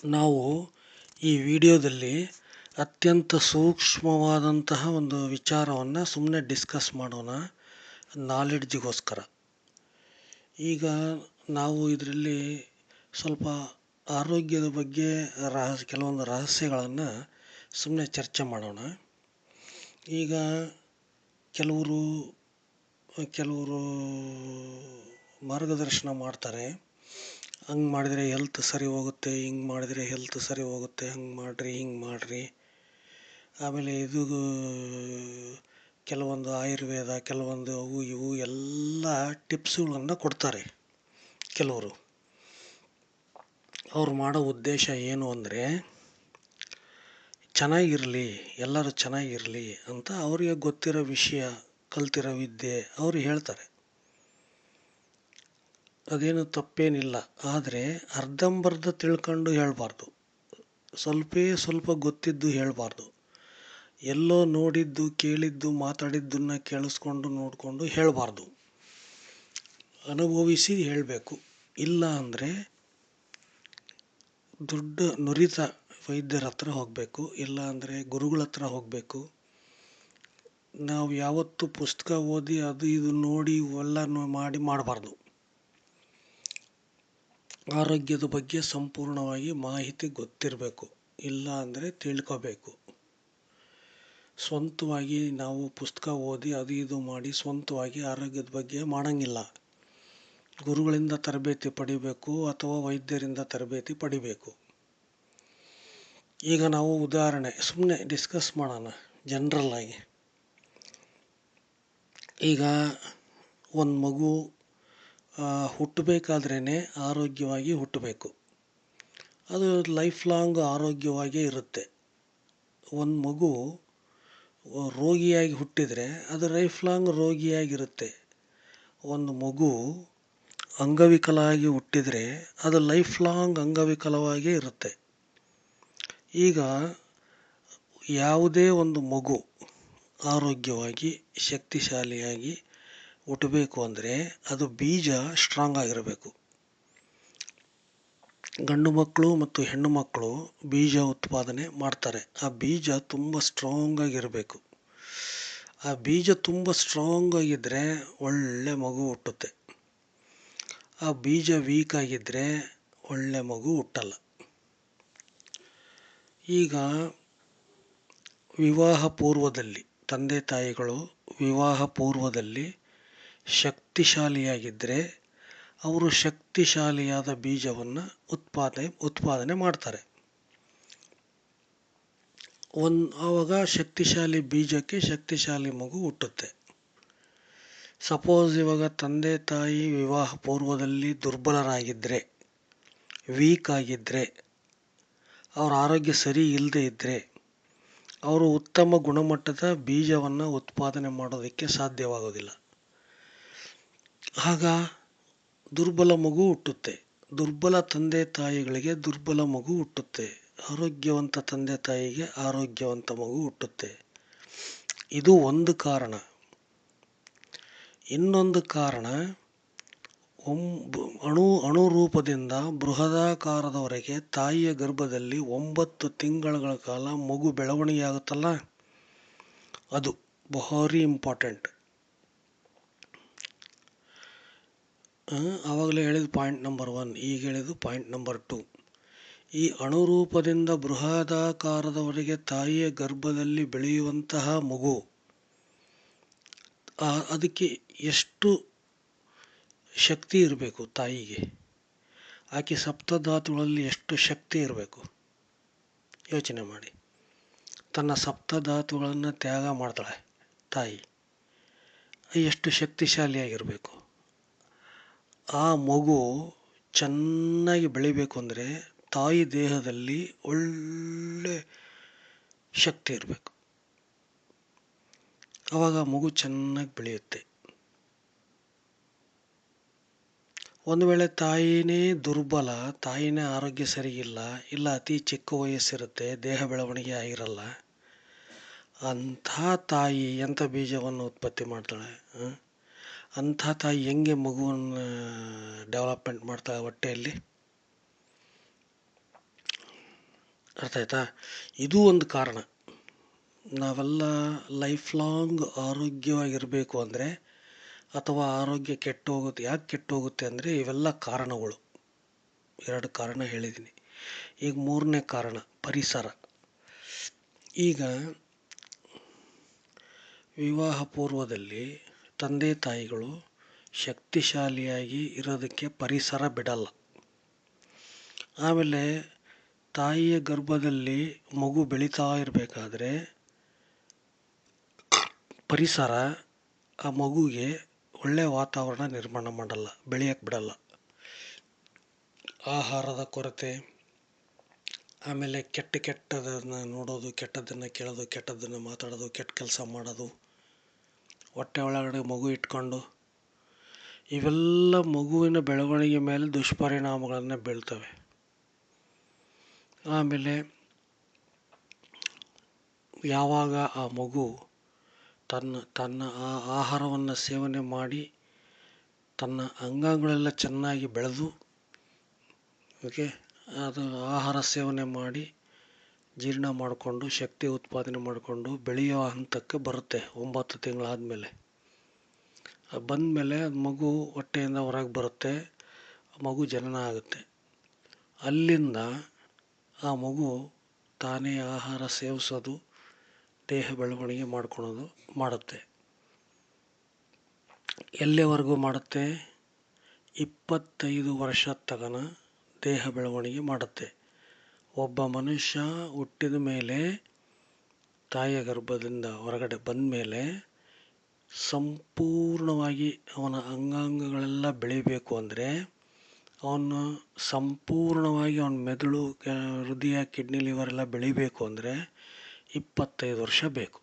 ನಾವು ಈ ವಿಡಿಯೋದಲ್ಲಿ ಅತ್ಯಂತ ಸೂಕ್ಷ್ಮವಾದಂತಹ ಒಂದು ವಿಚಾರವನ್ನು ಸುಮ್ಮನೆ ಡಿಸ್ಕಸ್ ಮಾಡೋಣ, ನಾಲೆಡ್ಜಿಗೋಸ್ಕರ. ಈಗ ನಾವು ಇದರಲ್ಲಿ ಸ್ವಲ್ಪ ಆರೋಗ್ಯದ ಬಗ್ಗೆ ಕೆಲವೊಂದು ರಹಸ್ಯಗಳನ್ನು ಸುಮ್ಮನೆ ಚರ್ಚೆ ಮಾಡೋಣ. ಈಗ ಕೆಲವರು ಮಾರ್ಗದರ್ಶನ ಮಾಡ್ತಾರೆ. ಹಂಗೆ ಮಾಡಿದರೆ ಹೆಲ್ತ್ ಸರಿ ಹೋಗುತ್ತೆ, ಹಿಂಗೆ ಮಾಡಿದರೆ ಹೆಲ್ತ್ ಸರಿ ಹೋಗುತ್ತೆ, ಹಂಗೆ ಮಾಡಿರಿ ಹಿಂಗೆ ಮಾಡಿರಿ. ಆಮೇಲೆ ಇದು ಕೆಲವೊಂದು ಆಯುರ್ವೇದ, ಕೆಲವೊಂದು ಅವು ಇವು ಎಲ್ಲ ಟಿಪ್ಸ್ಗಳನ್ನು ಕೊಡ್ತಾರೆ ಕೆಲವರು. ಅವ್ರು ಮಾಡೋ ಉದ್ದೇಶ ಏನು ಅಂದರೆ ಚೆನ್ನಾಗಿರಲಿ, ಎಲ್ಲರೂ ಚೆನ್ನಾಗಿರಲಿ ಅಂತ ಅವರಿಗೆ ಗೊತ್ತಿರೋ ವಿಷಯ, ಕಲ್ತಿರೋ ವಿದ್ಯೆ ಅವರು ಹೇಳ್ತಾರೆ. ಅದೇನು ತಪ್ಪೇನಿಲ್ಲ. ಆದರೆ ಅರ್ಧಂಬರ್ಧ ತಿಳ್ಕೊಂಡು ಹೇಳಬಾರ್ದು, ಸ್ವಲ್ಪ ಗೊತ್ತಿದ್ದು ಹೇಳಬಾರ್ದು. ಎಲ್ಲೋ ನೋಡಿದ್ದು, ಕೇಳಿದ್ದು, ಮಾತಾಡಿದ್ದನ್ನು ಕೇಳಿಸ್ಕೊಂಡು ನೋಡಿಕೊಂಡು ಹೇಳಬಾರ್ದು. ಅನುಭವಿಸಿ ಹೇಳಬೇಕು. ಇಲ್ಲ ಅಂದರೆ ದೊಡ್ಡ ನುರಿತ ವೈದ್ಯರ ಹತ್ರ ಹೋಗಬೇಕು, ಇಲ್ಲ ಅಂದರೆ ಗುರುಗಳ ಹತ್ರ ಹೋಗಬೇಕು. ನಾವು ಯಾವತ್ತೂ ಪುಸ್ತಕ ಓದಿ ಅದು ಇದು ನೋಡಿ ಇವೆಲ್ಲ ಮಾಡಬಾರ್ದು. ಆರೋಗ್ಯದ ಬಗ್ಗೆ ಸಂಪೂರ್ಣವಾಗಿ ಮಾಹಿತಿ ಗೊತ್ತಿರಬೇಕು, ಇಲ್ಲ ಅಂದರೆ ತಿಳ್ಕೋಬೇಕು. ಸ್ವಂತವಾಗಿ ನಾವು ಪುಸ್ತಕ ಓದಿ ಅದು ಇದು ಮಾಡಿ ಸ್ವಂತವಾಗಿ ಆರೋಗ್ಯದ ಬಗ್ಗೆ ಮಾಡೋಂಗಿಲ್ಲ. ಗುರುಗಳಿಂದ ತರಬೇತಿ ಪಡಿಬೇಕು ಅಥವಾ ವೈದ್ಯರಿಂದ ತರಬೇತಿ ಪಡಿಬೇಕು. ಈಗ ನಾವು ಉದಾಹರಣೆ ಸುಮ್ಮನೆ ಡಿಸ್ಕಸ್ ಮಾಡೋಣ ಜನರಲ್ ಆಗಿ. ಈಗ ಒಂದು ಮಗು ಹುಟ್ಟಬೇಕಾದ್ರೇ ಆರೋಗ್ಯವಾಗಿ ಹುಟ್ಟಬೇಕು. ಅದು ಲೈಫ್ ಲಾಂಗ್ ಆರೋಗ್ಯವಾಗೇ ಇರುತ್ತೆ. ಒಂದು ಮಗು ರೋಗಿಯಾಗಿ ಹುಟ್ಟಿದರೆ ಅದು ಲೈಫ್ ಲಾಂಗ್ ರೋಗಿಯಾಗಿರುತ್ತೆ. ಒಂದು ಮಗು ಅಂಗವಿಕಲವಾಗಿ ಹುಟ್ಟಿದರೆ ಅದು ಲೈಫ್ ಲಾಂಗ್ ಅಂಗವಿಕಲವಾಗೇ ಇರುತ್ತೆ. ಈಗ ಯಾವುದೇ ಒಂದು ಮಗು ಆರೋಗ್ಯವಾಗಿ ಶಕ್ತಿಶಾಲಿಯಾಗಿ ಹುಟ್ಟಬೇಕು ಅಂದರೆ ಅದು ಬೀಜ ಸ್ಟ್ರಾಂಗ್ ಆಗಿರಬೇಕು. ಗಂಡು ಮಕ್ಕಳು ಮತ್ತು ಹೆಣ್ಣು ಮಕ್ಕಳು ಬೀಜ ಉತ್ಪಾದನೆ ಮಾಡ್ತಾರೆ. ಆ ಬೀಜ ತುಂಬ ಸ್ಟ್ರಾಂಗ್ ಆಗಿರಬೇಕು. ಆ ಬೀಜ ತುಂಬ ಸ್ಟ್ರಾಂಗ್ ಆಗಿದ್ದರೆ ಒಳ್ಳೆ ಮಗು ಹುಟ್ಟುತ್ತೆ. ಆ ಬೀಜ ವೀಕ್ ಆಗಿದ್ದರೆ ಒಳ್ಳೆ ಮಗು ಹುಟ್ಟಲ್ಲ. ಈಗ ವಿವಾಹ ಪೂರ್ವದಲ್ಲಿ ತಂದೆ ತಾಯಿಗಳು ವಿವಾಹ ಪೂರ್ವದಲ್ಲಿ ಶಕ್ತಿಶಾಲಿಯಾಗಿದ್ದರೆ ಅವರು ಶಕ್ತಿಶಾಲಿಯಾದ ಬೀಜವನ್ನು ಉತ್ಪಾದನೆ ಮಾಡ್ತಾರೆ. ಆವಾಗ ಶಕ್ತಿಶಾಲಿ ಬೀಜಕ್ಕೆ ಶಕ್ತಿಶಾಲಿ ಮಗು ಹುಟ್ಟುತ್ತೆ. ಸಪೋಸ್ ಇವಾಗ ತಂದೆ ತಾಯಿ ವಿವಾಹ ಪೂರ್ವದಲ್ಲಿ ದುರ್ಬಲರಾಗಿದ್ದರೆ, ವೀಕ್ ಆಗಿದ್ದರೆ, ಅವರ ಆರೋಗ್ಯ ಸರಿ ಇಲ್ಲದೆ ಇದ್ದರೆ ಅವರು ಉತ್ತಮ ಗುಣಮಟ್ಟದ ಬೀಜವನ್ನು ಉತ್ಪಾದನೆ ಮಾಡೋದಕ್ಕೆ ಸಾಧ್ಯವಾಗೋದಿಲ್ಲ. ಆಗ ದುರ್ಬಲ ಮಗು ಹುಟ್ಟುತ್ತೆ. ದುರ್ಬಲ ತಂದೆ ತಾಯಿಗಳಿಗೆ ದುರ್ಬಲ ಮಗು ಹುಟ್ಟುತ್ತೆ. ಆರೋಗ್ಯವಂತ ತಂದೆ ತಾಯಿಗೆ ಆರೋಗ್ಯವಂತ ಮಗು ಹುಟ್ಟುತ್ತೆ. ಇದು ಒಂದು ಕಾರಣ. ಇನ್ನೊಂದು ಕಾರಣ, ಅಣು ರೂಪದಿಂದ ಬೃಹದಾಕಾರದವರೆಗೆ ತಾಯಿಯ ಗರ್ಭದಲ್ಲಿ 9 ತಿಂಗಳ ಕಾಲ ಮಗು ಬೆಳವಣಿಗೆ ಆಗುತ್ತಲ್ಲ, ಅದು ಭಾರಿ ಇಂಪಾರ್ಟೆಂಟ್. ಆವಾಗಲೇ ಹೇಳಿದ ಪಾಯಿಂಟ್ ನಂಬರ್ 1, ಈಗ ಹೇಳಿದ್ದು ಪಾಯಿಂಟ್ ನಂಬರ್ 2. ಈ ಅಣುರೂಪದಿಂದ ಬೃಹದಾಕಾರದವರೆಗೆ ತಾಯಿಯ ಗರ್ಭದಲ್ಲಿ ಬೆಳೆಯುವಂತಹ ಮಗು, ಅದಕ್ಕೆ ಎಷ್ಟು ಶಕ್ತಿ ಇರಬೇಕು ತಾಯಿಗೆ? ಆಕೆ ಸಪ್ತಧಾತುಗಳಲ್ಲಿ ಎಷ್ಟು ಶಕ್ತಿ ಇರಬೇಕು ಯೋಚನೆ ಮಾಡಿ. ತನ್ನ ಸಪ್ತಧಾತುಗಳನ್ನು ತ್ಯಾಗ ಮಾಡ್ತಾಳೆ ತಾಯಿ. ಎಷ್ಟು ಶಕ್ತಿಶಾಲಿಯಾಗಿರಬೇಕು. ಆ ಮಗು ಚೆನ್ನಾಗಿ ಬೆಳಿಬೇಕು ಅಂದರೆ ತಾಯಿ ದೇಹದಲ್ಲಿ ಒಳ್ಳೆ ಶಕ್ತಿ ಇರಬೇಕು. ಆವಾಗ ಮಗು ಚೆನ್ನಾಗಿ ಬೆಳೆಯುತ್ತೆ. ಒಂದು ವೇಳೆ ತಾಯಿನೇ ದುರ್ಬಲ, ತಾಯಿನೇ ಆರೋಗ್ಯ ಸರಿಯಿಲ್ಲ, ಇಲ್ಲ ಅತಿ ಚಿಕ್ಕ ವಯಸ್ಸಿರುತ್ತೆ, ದೇಹ ಬೆಳವಣಿಗೆ ಆಗಿರಲ್ಲ, ಅಂಥ ತಾಯಿ ಎಂಥ ಬೀಜವನ್ನು ಉತ್ಪತ್ತಿ ಮಾಡ್ತಾಳೆ? ಅಂಥ ತಾಯಿ ಹೆಂಗೆ ಮಗುವನ್ನು ಡೆವಲಪ್ಮೆಂಟ್ ಮಾಡ್ತಾಳೆ ಹೊಟ್ಟೆಯಲ್ಲಿ? ಅರ್ಥ ಆಯ್ತಾ? ಇದು ಒಂದು ಕಾರಣ. ನಾವೆಲ್ಲ ಲೈಫ್ ಲಾಂಗ್ ಆರೋಗ್ಯವಾಗಿರಬೇಕು ಅಂದರೆ, ಅಥವಾ ಆರೋಗ್ಯ ಕೆಟ್ಟೋಗುತ್ತೆ. ಯಾಕೆ ಕೆಟ್ಟೋಗುತ್ತೆ ಅಂದರೆ ಇವೆಲ್ಲ ಕಾರಣಗಳು. 2 ಕಾರಣ ಹೇಳಿದ್ದೀನಿ. ಈಗ 3ನೇ ಕಾರಣ ಪರಿಸರ. ಈಗ ವಿವಾಹ ಪೂರ್ವದಲ್ಲಿ ತಂದೆ ತಾಯಿಗಳು ಶಕ್ತಿಶಾಲಿಯಾಗಿ ಇರೋದಕ್ಕೆ ಪರಿಸರ ಬಿಡಲ್ಲ. ಆಮೇಲೆ ತಾಯಿಯ ಗರ್ಭದಲ್ಲಿ ಮಗು ಬೆಳೀತಾ ಇರಬೇಕಾದ್ರೆ ಪರಿಸರ ಆ ಮಗುಗೆ ಒಳ್ಳೆಯ ವಾತಾವರಣ ನಿರ್ಮಾಣ ಮಾಡಲ್ಲ, ಬೆಳೆಯಕ್ಕೆ ಬಿಡಲ್ಲ. ಆಹಾರದ ಕೊರತೆ, ಆಮೇಲೆ ಕೆಟ್ಟದನ್ನು ನೋಡೋದು, ಕೆಟ್ಟದ್ದನ್ನು ಕೇಳೋದು, ಕೆಟ್ಟದ್ದನ್ನು ಮಾತಾಡೋದು, ಕೆಟ್ಟ ಕೆಲಸ ಮಾಡೋದು, ಹೊಟ್ಟೆ ಒಳಗಡೆ ಮಗು ಇಟ್ಕೊಂಡು, ಇವೆಲ್ಲ ಮಗುವಿನ ಬೆಳವಣಿಗೆ ಮೇಲೆ ದುಷ್ಪರಿಣಾಮಗಳನ್ನು ಬೀಳ್ತವೆ. ಆಮೇಲೆ ಯಾವಾಗ ಆ ಮಗು ತನ್ನ ಆ ಆಹಾರವನ್ನು ಸೇವನೆ ಮಾಡಿ ತನ್ನ ಅಂಗಾಂಗಗಳೆಲ್ಲ ಚೆನ್ನಾಗಿ ಬೆಳೆದು ಅದು ಆಹಾರ ಸೇವನೆ ಮಾಡಿ ಜೀರ್ಣ ಮಾಡಿಕೊಂಡು ಶಕ್ತಿ ಉತ್ಪಾದನೆ ಮಾಡಿಕೊಂಡು ಬೆಳೆಯೋ ಹಂತಕ್ಕೆ ಬರುತ್ತೆ. 9 ತಿಂಗಳಾದಮೇಲೆ ಬಂದಮೇಲೆ ಮಗು ಹೊಟ್ಟೆಯಿಂದ ಹೊರಗೆ ಬರುತ್ತೆ, ಮಗು ಜನನ ಆಗುತ್ತೆ. ಅಲ್ಲಿಂದ ಆ ಮಗು ತಾನೇ ಆಹಾರ ಸೇವಿಸೋದು, ದೇಹ ಬೆಳವಣಿಗೆ ಮಾಡ್ಕೊಳೋದು ಮಾಡುತ್ತೆ. ಎಲ್ಲಿವರೆಗೂ ಮಾಡುತ್ತೆ? 25 ವರ್ಷ ತನಕ ದೇಹ ಬೆಳವಣಿಗೆ ಮಾಡುತ್ತೆ. ಒಬ್ಬ ಮನುಷ್ಯ ಹುಟ್ಟಿದ ಮೇಲೆ, ತಾಯಿಯ ಗರ್ಭದಿಂದ ಹೊರಗಡೆ ಬಂದ ಮೇಲೆ ಸಂಪೂರ್ಣವಾಗಿ ಅವನ ಅಂಗಾಂಗಗಳೆಲ್ಲ ಬೆಳಿಬೇಕು ಅಂದರೆ, ಅವನು ಸಂಪೂರ್ಣವಾಗಿ ಅವನ ಮೆದುಳು, ಹೃದಯ, ಕಿಡ್ನಿ, ಲಿವರ್ ಎಲ್ಲ ಬೆಳಿಬೇಕು ಅಂದರೆ 25 ವರ್ಷ ಬೇಕು.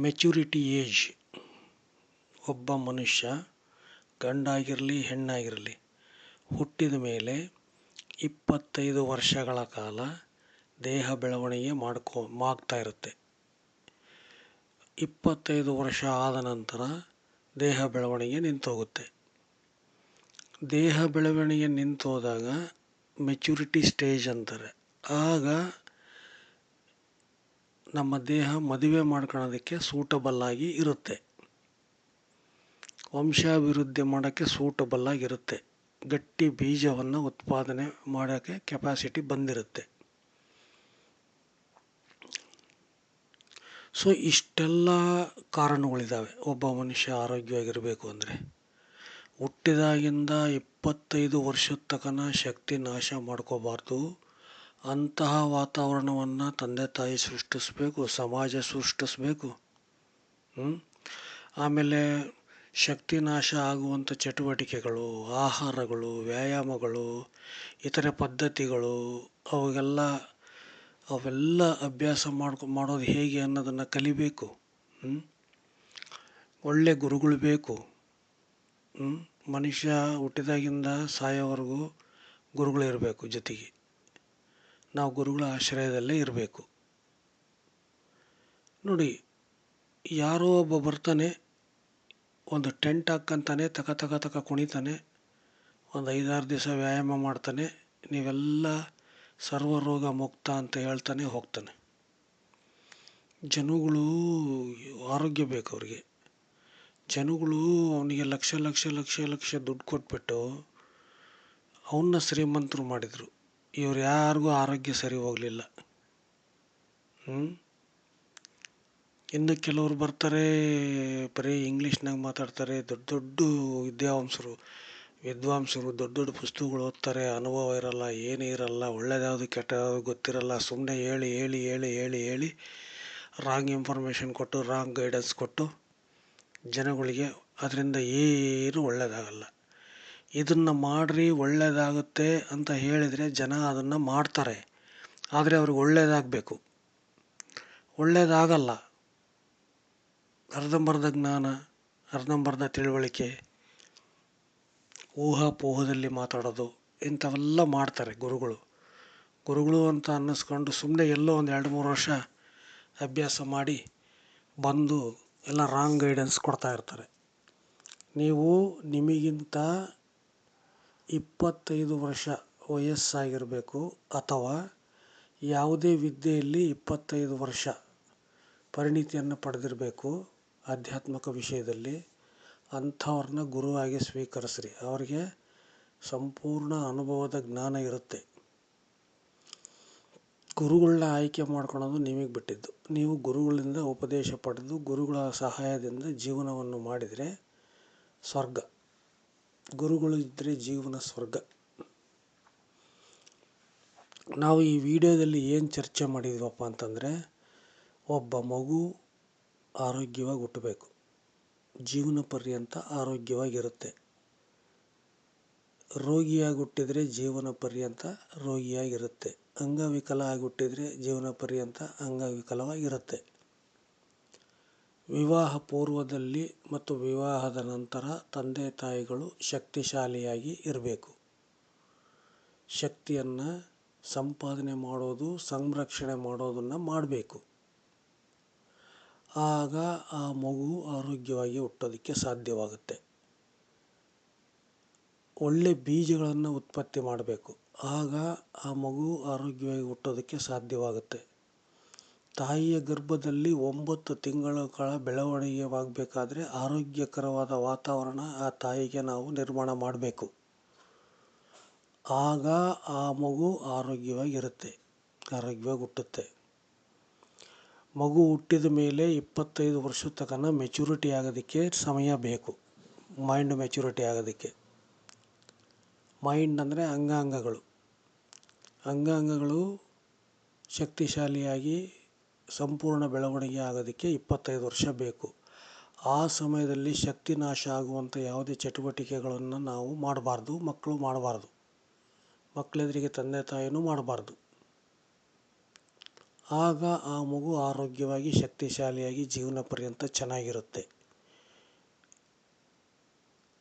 ಮೆಚುರಿಟಿ ಏಜ್, ಒಬ್ಬ ಮನುಷ್ಯ ಗಂಡಾಗಿರಲಿ ಹೆಣ್ಣಾಗಿರಲಿ ಹುಟ್ಟಿದ ಮೇಲೆ 25 ವರ್ಷಗಳ ಕಾಲ ದೇಹ ಬೆಳವಣಿಗೆ ಆಗ್ತಾ ಇರುತ್ತೆ. 25 ವರ್ಷ ಆದ ನಂತರ ದೇಹ ಬೆಳವಣಿಗೆ ನಿಂತೋಗುತ್ತೆ. ದೇಹ ಬೆಳವಣಿಗೆ ನಿಂತೋದಾಗ ಮೆಚುರಿಟಿ ಸ್ಟೇಜ್ ಅಂತಾರೆ. ಆಗ ನಮ್ಮ ದೇಹ ಮದುವೆ ಮಾಡ್ಕೊಳ್ಳೋದಕ್ಕೆ ಸೂಟಬಲ್ ಆಗಿ ಇರುತ್ತೆ, ವಂಶಾಭಿವೃದ್ಧಿ ಮಾಡೋಕ್ಕೆ ಸೂಟಬಲ್ ಆಗಿರುತ್ತೆ, ಗಟ್ಟಿ ಬೀಜವನ್ನು ಉತ್ಪಾದನೆ ಮಾಡೋಕ್ಕೆ ಕೆಪಾಸಿಟಿ ಬಂದಿರುತ್ತೆ. ಸೊ ಇಷ್ಟೆಲ್ಲ ಕಾರಣಗಳಿದ್ದಾವೆ ಒಬ್ಬ ಮನುಷ್ಯ ಆರೋಗ್ಯವಾಗಿರಬೇಕು ಅಂದರೆ. ಹುಟ್ಟಿದಾಗಿಂದ 25 ವರ್ಷದ ತನಕ ಶಕ್ತಿ ನಾಶ ಮಾಡ್ಕೋಬಾರ್ದು. ಅಂತಹ ವಾತಾವರಣವನ್ನು ತಂದೆ ತಾಯಿ ಸೃಷ್ಟಿಸಬೇಕು, ಸಮಾಜ ಸೃಷ್ಟಿಸಬೇಕು. ಆಮೇಲೆ ಶಕ್ತಿ ನಾಶ ಆಗುವಂಥ ಚಟುವಟಿಕೆಗಳು, ಆಹಾರಗಳು, ವ್ಯಾಯಾಮಗಳು, ಇತರೆ ಪದ್ಧತಿಗಳು, ಅವೆಲ್ಲ ಅಭ್ಯಾಸ ಮಾಡೋದು ಹೇಗೆ ಅನ್ನೋದನ್ನು ಕಲಿಬೇಕು. ಒಳ್ಳೆ ಗುರುಗಳು ಬೇಕು. ಮನುಷ್ಯ ಹುಟ್ಟಿದಾಗಿಂದ ಸಾಯೋವರೆಗೂ ಗುರುಗಳಿರಬೇಕು ಜೊತೆಗೆ. ನಾವು ಗುರುಗಳ ಆಶ್ರಯದಲ್ಲೇ ಇರಬೇಕು. ನೋಡಿ, ಯಾರೋ ಒಬ್ಬ ಬರ್ತಾನೆ, ಒಂದು ಟೆಂಟ್ ಹಾಕ್ಕಂತಾನೆ, ತಕ ಕುಣಿತಾನೆ, ಒಂದು 5-6 ದಿವಸ ವ್ಯಾಯಾಮ ಮಾಡ್ತಾನೆ, ನೀವೆಲ್ಲ ಸರ್ವರೋಗ ಮುಕ್ತ ಅಂತ ಹೇಳ್ತಾನೆ, ಹೋಗ್ತಾನೆ. ಜನಗಳು ಆರೋಗ್ಯ ಬೇಕು ಅವ್ರಿಗೆ. ಜನಗಳು ಅವನಿಗೆ ಲಕ್ಷ ದುಡ್ಡು ಕೊಟ್ಬಿಟ್ಟು ಅವನ್ನ ಶ್ರೀಮಂತರು ಮಾಡಿದರು. ಇವ್ರು ಯಾರಿಗೂ ಆರೋಗ್ಯ ಸರಿ ಹೋಗಲಿಲ್ಲ. ಇನ್ನು ಕೆಲವರು ಬರ್ತಾರೆ, ಬರೀ ಇಂಗ್ಲೀಷ್ನಾಗ ಮಾತಾಡ್ತಾರೆ, ದೊಡ್ಡ ವಿದ್ವಾಂಸರು ದೊಡ್ಡ ಪುಸ್ತಕಗಳು ಓದ್ತಾರೆ, ಅನುಭವ ಇರಲ್ಲ, ಏನೂ ಇರಲ್ಲ, ಒಳ್ಳೇದ್ಯಾವುದು ಕೆಟ್ಟದ್ಯಾವುದು ಗೊತ್ತಿರಲ್ಲ, ಸುಮ್ಮನೆ ಹೇಳಿ ರಾಂಗ್ ಇನ್ಫಾರ್ಮೇಷನ್ ಕೊಟ್ಟು, ರಾಂಗ್ ಗೈಡೆನ್ಸ್ ಕೊಟ್ಟು ಜನಗಳಿಗೆ ಅದರಿಂದ ಏನು ಒಳ್ಳೆಯದಾಗಲ್ಲ. ಇದನ್ನು ಮಾಡ್ರಿ ಒಳ್ಳೆಯದಾಗುತ್ತೆ ಅಂತ ಹೇಳಿದರೆ ಜನ ಅದನ್ನು ಮಾಡ್ತಾರೆ. ಆದರೆ ಅವ್ರಿಗೆ ಒಳ್ಳೆಯದಾಗಬೇಕು, ಒಳ್ಳೆಯದಾಗಲ್ಲ. ಅರ್ಧಂಬರ್ಧ ಜ್ಞಾನ, ಅರ್ಧಂಬರ್ಧ ತಿಳುವಳಿಕೆ, ಊಹಾಪೋಹದಲ್ಲಿ ಮಾತಾಡೋದು, ಇಂಥವೆಲ್ಲ ಮಾಡ್ತಾರೆ ಗುರುಗಳು ಅಂತ ಅನ್ನಿಸ್ಕೊಂಡು ಸುಮ್ಮನೆ ಎಲ್ಲೋ ಒಂದು 2-3 ವರ್ಷ ಅಭ್ಯಾಸ ಮಾಡಿ ಬಂದು ಎಲ್ಲ ರಾಂಗ್ ಗೈಡೆನ್ಸ್ ಕೊಡ್ತಾ ಇರ್ತಾರೆ. ನೀವು ನಿಮಗಿಂತ 25 ವರ್ಷ ವಯಸ್ಸಾಗಿರಬೇಕು ಅಥವಾ ಯಾವುದೇ ವಿದ್ಯೆಯಲ್ಲಿ 25 ವರ್ಷ ಪರಿಣಿತಿಯನ್ನು ಪಡೆದಿರಬೇಕು ಆಧ್ಯಾತ್ಮಿಕ ವಿಷಯದಲ್ಲಿ. ಅಂಥವ್ರನ್ನ ಗುರುವಾಗಿ ಸ್ವೀಕರಿಸ್ರಿ. ಅವರಿಗೆ ಸಂಪೂರ್ಣ ಅನುಭವದ ಜ್ಞಾನ ಇರುತ್ತೆ. ಗುರುಗಳನ್ನ ಆಯ್ಕೆ ಮಾಡ್ಕೊಳೋದು ನಿಮಗೆ ಬಿಟ್ಟಿದ್ದು. ನೀವು ಗುರುಗಳಿಂದ ಉಪದೇಶ ಪಡೆದು ಗುರುಗಳ ಸಹಾಯದಿಂದ ಜೀವನವನ್ನು ಮಾಡಿದರೆ ಸ್ವರ್ಗ. ಗುರುಗಳು ಇದ್ದರೆ ಜೀವನ ಸ್ವರ್ಗ. ನಾವು ಈ ವಿಡಿಯೋದಲ್ಲಿ ಏನು ಚರ್ಚೆ ಮಾಡಿದ್ವಪ್ಪ ಅಂತಂದರೆ, ಒಬ್ಬ ಮಗು ಆರೋಗ್ಯವಾಗಿ ಹುಟ್ಟಬೇಕು, ಜೀವನ ಪರ್ಯಂತ ಆರೋಗ್ಯವಾಗಿರುತ್ತೆ. ರೋಗಿಯಾಗಿ ಹುಟ್ಟಿದರೆ ಜೀವನ ಪರ್ಯಂತ ರೋಗಿಯಾಗಿರುತ್ತೆ. ಅಂಗವಿಕಲ ಆಗಿ ಹುಟ್ಟಿದರೆ ಜೀವನ ಪರ್ಯಂತ ಅಂಗವಿಕಲವಾಗಿರುತ್ತೆ. ವಿವಾಹ ಪೂರ್ವದಲ್ಲಿ ಮತ್ತು ವಿವಾಹದ ನಂತರ ತಂದೆ ತಾಯಿಗಳು ಶಕ್ತಿಶಾಲಿಯಾಗಿ ಇರಬೇಕು. ಶಕ್ತಿಯನ್ನು ಸಂಪಾದನೆ ಮಾಡೋದು, ಸಂರಕ್ಷಣೆ ಮಾಡೋದನ್ನು ಮಾಡಬೇಕು. ಆಗ ಆ ಮಗು ಆರೋಗ್ಯವಾಗಿ ಹುಟ್ಟೋದಕ್ಕೆ ಸಾಧ್ಯವಾಗುತ್ತೆ. ಒಳ್ಳೆ ಬೀಜಗಳನ್ನು ಉತ್ಪತ್ತಿ ಮಾಡಬೇಕು. ಆಗ ಆ ಮಗು ಆರೋಗ್ಯವಾಗಿ ಹುಟ್ಟೋದಕ್ಕೆ ಸಾಧ್ಯವಾಗುತ್ತೆ. ತಾಯಿಯ ಗರ್ಭದಲ್ಲಿ 9 ತಿಂಗಳ ಬೆಳವಣಿಗೆಯಾಗಬೇಕಾದ್ರೆ ಆರೋಗ್ಯಕರವಾದ ವಾತಾವರಣ ಆ ತಾಯಿಗೆ ನಾವು ನಿರ್ಮಾಣ ಮಾಡಬೇಕು. ಆಗ ಆ ಮಗು ಆರೋಗ್ಯವಾಗಿರುತ್ತೆ, ಆರೋಗ್ಯವಾಗಿ ಹುಟ್ಟುತ್ತೆ. ಮಗು ಹುಟ್ಟಿದ ಮೇಲೆ 25 ವರ್ಷದ ತನಕ ಮೆಚುರಿಟಿ ಆಗೋದಕ್ಕೆ ಸಮಯ ಬೇಕು. ಮೈಂಡ್ ಮೆಚುರಿಟಿ ಆಗೋದಕ್ಕೆ. ಮೈಂಡ್ ಅಂದರೆ ಅಂಗಾಂಗಗಳು ಶಕ್ತಿಶಾಲಿಯಾಗಿ ಸಂಪೂರ್ಣ ಬೆಳವಣಿಗೆ ಆಗೋದಕ್ಕೆ 25 ವರ್ಷ ಬೇಕು. ಆ ಸಮಯದಲ್ಲಿ ಶಕ್ತಿ ನಾಶ ಆಗುವಂಥ ಯಾವುದೇ ಚಟುವಟಿಕೆಗಳನ್ನು ನಾವು ಮಾಡಬಾರ್ದು, ಮಕ್ಕಳು ಮಾಡಬಾರ್ದು. ಮಕ್ಕಳೆದುರಿಗೆ ತಂದೆ ತಾಯಿನೂ ಮಾಡಬಾರ್ದು. ಆಗ ಆ ಮಗು ಆರೋಗ್ಯವಾಗಿ ಶಕ್ತಿಶಾಲಿಯಾಗಿ ಜೀವನ ಪರ್ಯಂತ ಚೆನ್ನಾಗಿರುತ್ತೆ.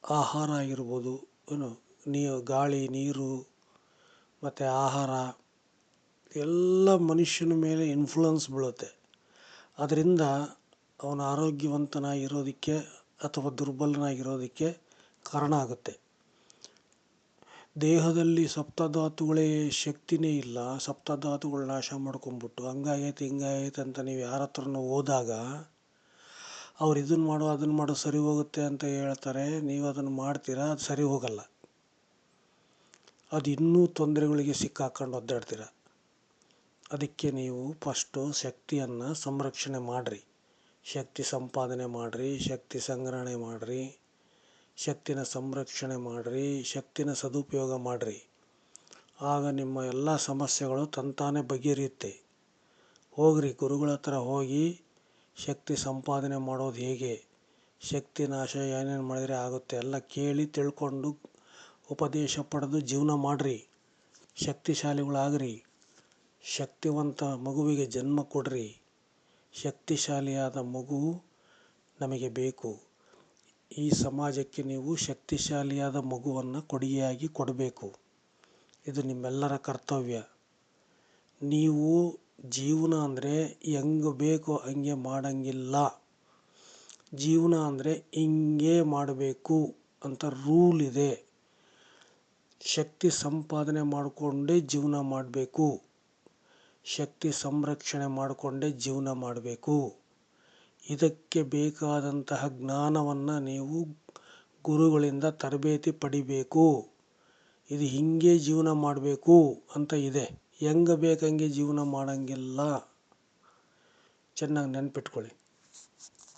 ಆಹಾರ ಆಗಿರ್ಬೋದು, ಗಾಳಿ, ನೀರು ಮತ್ತು ಆಹಾರ ಎಲ್ಲ ಮನುಷ್ಯನ ಮೇಲೆ ಇನ್ಫ್ಲುಯೆನ್ಸ್ ಬೀಳುತ್ತೆ. ಅದರಿಂದ ಅವನು ಆರೋಗ್ಯವಂತನಾಗಿರೋದಕ್ಕೆ ಅಥವಾ ದುರ್ಬಲನಾಗಿರೋದಕ್ಕೆ ಕಾರಣ ಆಗುತ್ತೆ. ದೇಹದಲ್ಲಿ ಸಪ್ತಧಾತುಗಳೇ ಶಕ್ತಿನೇ ಇಲ್ಲ, ಸಪ್ತಧಾತುಗಳು ನಾಶ ಮಾಡ್ಕೊಂಬಿಟ್ಟು ಹಂಗಾಗೈತೆ ಅಂತ ನೀವು ಯಾರ ಹತ್ರನೂ ಹೋದಾಗ ಅವ್ರು ಇದನ್ನು ಮಾಡು ಅದನ್ನು ಮಾಡು ಸರಿ ಹೋಗುತ್ತೆ ಅಂತ ಹೇಳ್ತಾರೆ. ನೀವು ಅದನ್ನು ಮಾಡ್ತೀರಾ, ಅದು ಸರಿ ಹೋಗಲ್ಲ. ಅದು ಇನ್ನೂ ತೊಂದರೆಗಳಿಗೆ ಸಿಕ್ಕಾಕೊಂಡು ಒದ್ದಾಡ್ತೀರ. ಅದಕ್ಕೆ ನೀವು ಫಸ್ಟು ಶಕ್ತಿಯನ್ನು ಸಂರಕ್ಷಣೆ ಮಾಡಿರಿ, ಶಕ್ತಿ ಸಂಪಾದನೆ ಮಾಡಿರಿ, ಶಕ್ತಿ ಸಂಗ್ರಹಣೆ ಮಾಡಿರಿ, ಶಕ್ತಿನ ಸಂರಕ್ಷಣೆ ಮಾಡಿರಿ, ಶಕ್ತಿನ ಸದುಪಯೋಗ ಮಾಡಿರಿ. ಆಗ ನಿಮ್ಮ ಎಲ್ಲ ಸಮಸ್ಯೆಗಳು ತಂತಾನೇ ಬಗೆಹರಿಯುತ್ತೆ. ಹೋಗ್ರಿ, ಗುರುಗಳ ಹತ್ರ ಹೋಗಿ ಶಕ್ತಿ ಸಂಪಾದನೆ ಮಾಡೋದು ಹೇಗೆ, ಶಕ್ತಿ ನಾಶ ಏನೇನು ಮಾಡಿದರೆ ಆಗುತ್ತೆ ಎಲ್ಲ ಕೇಳಿ ತಿಳ್ಕೊಂಡು ಉಪದೇಶ ಪಡೆದು ಜೀವನ ಮಾಡಿರಿ. ಶಕ್ತಿಶಾಲಿಗಳಾಗ್ರಿ. ಶಕ್ತಿವಂತ ಮಗುವಿಗೆ ಜನ್ಮ ಕೊಡ್ರಿ. ಶಕ್ತಿಶಾಲಿಯಾದ ಮಗು ನಮಗೆ ಬೇಕು. ಈ ಸಮಾಜಕ್ಕೆ ನೀವು ಶಕ್ತಿಶಾಲಿಯಾದ ಮಗುವನ್ನು ಕೊಡುಗೆಯಾಗಿ ಕೊಡಬೇಕು. ಇದು ನಿಮ್ಮೆಲ್ಲರ ಕರ್ತವ್ಯ. ನೀವು ಜೀವನ ಅಂದರೆ ಹೆಂಗೆ ಬೇಕೋ ಹಂಗೆ ಮಾಡೋಂಗಿಲ್ಲ. ಜೀವನ ಅಂದರೆ ಹಿಂಗೆ ಮಾಡಬೇಕು ಅಂತ ರೂಲ್ ಇದೆ. ಶಕ್ತಿ ಸಂಪಾದನೆ ಮಾಡಿಕೊಂಡೇ ಜೀವನ ಮಾಡಬೇಕು, ಶಕ್ತಿ ಸಂರಕ್ಷಣೆ ಮಾಡಿಕೊಂಡೇ ಜೀವನ ಮಾಡಬೇಕು. ಇದಕ್ಕೆ ಬೇಕಾದಂತಹ ಜ್ಞಾನವನ್ನು ನೀವು ಗುರುಗಳಿಂದ ತರಬೇತಿ ಪಡಿಬೇಕು. ಇದು ಹಿಂಗೆ ಜೀವನ ಮಾಡಬೇಕು ಅಂತ ಇದೆ, ಹೆಂಗೆ ಬೇಕಂಗೆ ಜೀವನ ಮಾಡೋಂಗಿಲ್ಲ. ಚೆನ್ನಾಗಿ ನೆನ್ಪಿಟ್ಕೊಳ್ಳಿ.